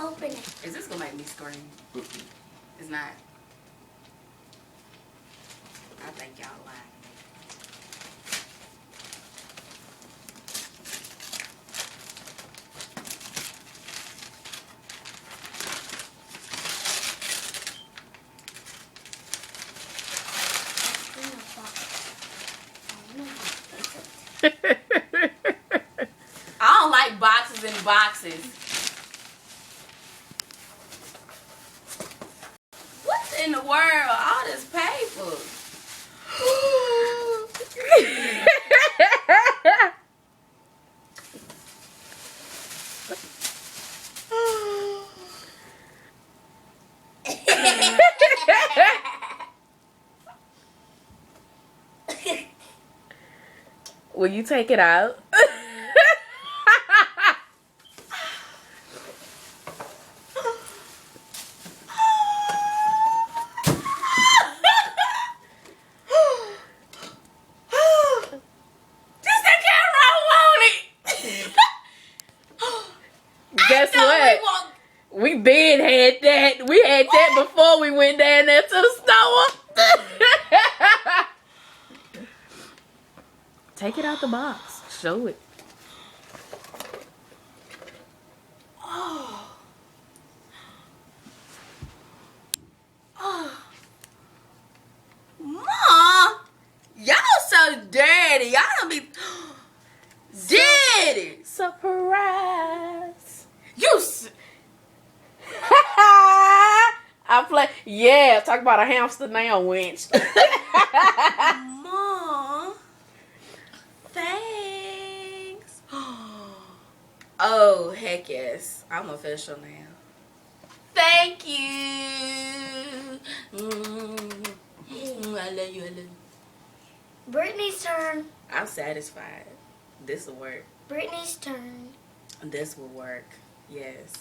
Open it. Is this gonna make me scream? It's not. I think y'all lying. I don't like boxes and boxes. What's in the world? All this paper. Will you take it out? Guess what? We been had that. We had that before we went down there to the store. Take it out the box. Show it. Oh. Mom, y'all so dirty. Y'all don't be dirty. Surprise. You. I play. Yeah, talk about a hamster now, winch. Mom, thanks. Oh, heck yes. I'm official now. Thank you. I love you. I love you. Brittany's turn. I'm satisfied. This will work. Brittany's turn. This will work. Yes.